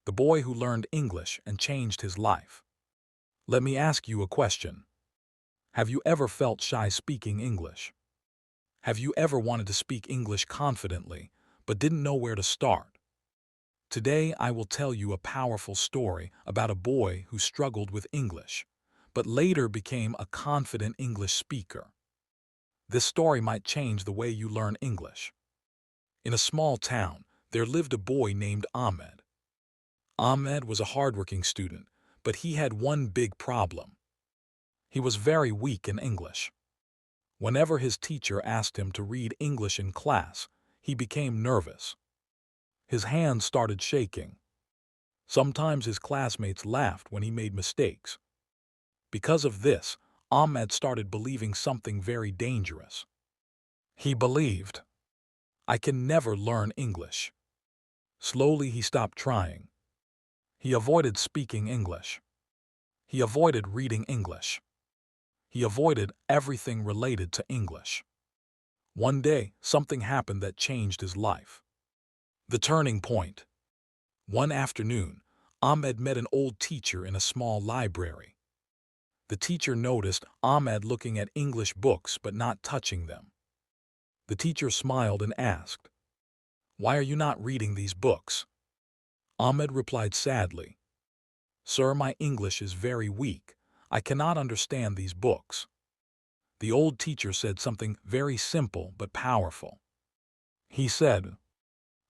the boy who learned English and changed his life. Let me ask you a question. Have you ever felt shy speaking English? Have you ever wanted to speak English confidently, but didn't know where to start? Today, I will tell you a powerful story about a boy who struggled with English, but later became a confident English speaker. This story might change the way you learn English. In a small town, there lived a boy named Ahmed. Ahmed was a hardworking student, but he had one big problem. He was very weak in English. Whenever his teacher asked him to read English in class, he became nervous. His hands started shaking. Sometimes his classmates laughed when he made mistakes. Because of this, Ahmed started believing something very dangerous. He believed, "I can never learn English." Slowly he stopped trying. He avoided speaking English. He avoided reading English. He avoided everything related to English. One day, something happened that changed his life. The turning point. One afternoon, Ahmed met an old teacher in a small library. The teacher noticed Ahmed looking at English books but not touching them. The teacher smiled and asked, "Why are you not reading these books?" Ahmed replied sadly, "Sir, my English is very weak. I cannot understand these books." The old teacher said something very simple but powerful. He said,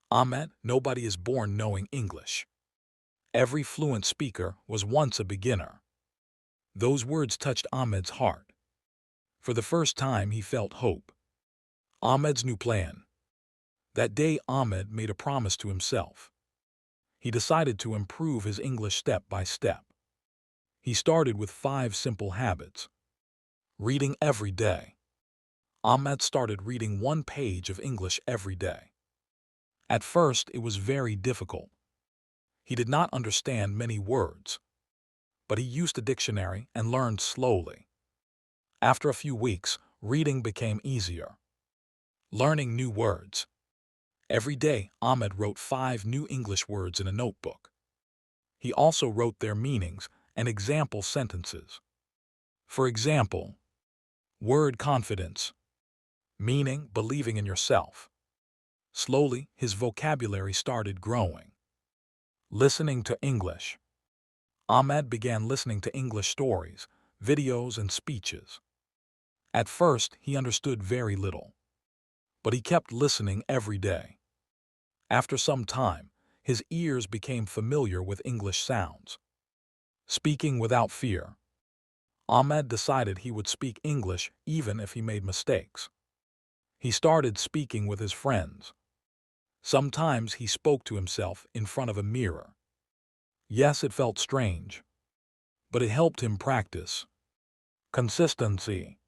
"Ahmed, nobody is born knowing English. Every fluent speaker was once a beginner." Those words touched Ahmed's heart. For the first time, he felt hope. Ahmed's new plan. That day, Ahmed made a promise to himself. He decided to improve his English step by step. He started with 5 simple habits. Reading every day. Ahmed started reading 1 page of English every day. At first, it was very difficult. He did not understand many words, but he used a dictionary and learned slowly. After a few weeks, reading became easier. Learning new words. Every day, Ahmed wrote 5 new English words in a notebook. He also wrote their meanings and example sentences. For example, word confidence, meaning believing in yourself. Slowly, his vocabulary started growing. Listening to English. Ahmed began listening to English stories, videos, and speeches. At first, he understood very little, but he kept listening every day. After some time, his ears became familiar with English sounds. Speaking without fear. Ahmed decided he would speak English even if he made mistakes. He started speaking with his friends. Sometimes he spoke to himself in front of a mirror. Yes, it felt strange, but it helped him practice. Consistency.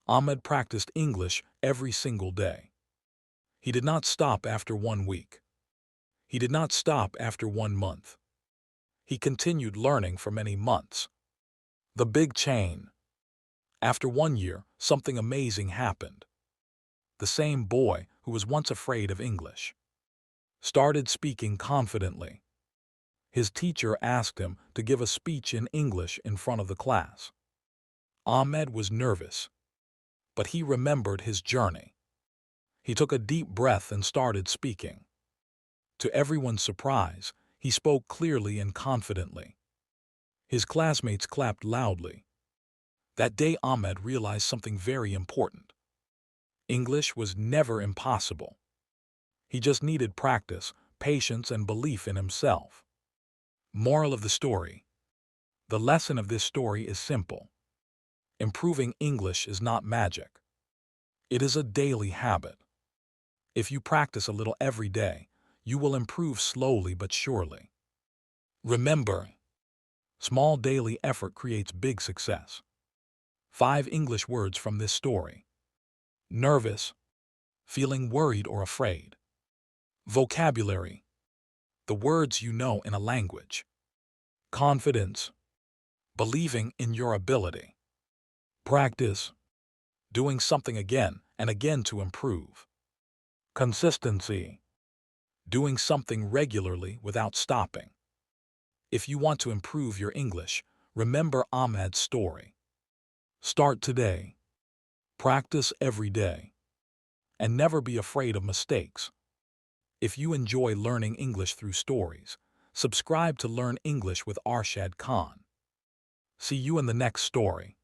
Ahmed practiced English every single day. He did not stop after 1 week. He did not stop after 1 month. He continued learning for many months. The big chain. After 1 year, something amazing happened. The same boy who was once afraid of English started speaking confidently. His teacher asked him to give a speech in English in front of the class. Ahmed was nervous, but he remembered his journey. He took a deep breath and started speaking. To everyone's surprise, he spoke clearly and confidently. His classmates clapped loudly. That day, Ahmed realized something very important. English was never impossible. He just needed practice, patience, and belief in himself. Moral of the story. The lesson of this story is simple. Improving English is not magic. It is a daily habit. If you practice a little every day, you will improve slowly but surely. Remember, small daily effort creates big success. 5 English words from this story. Nervous, feeling worried or afraid. Vocabulary, the words you know in a language. Confidence, believing in your ability. Practice, doing something again and again to improve. Consistency, doing something regularly without stopping. If you want to improve your English, remember Ahmed's story. Start today. Practice every day. And never be afraid of mistakes. If you enjoy learning English through stories, subscribe to Learn English with Arshad Khan. See you in the next story.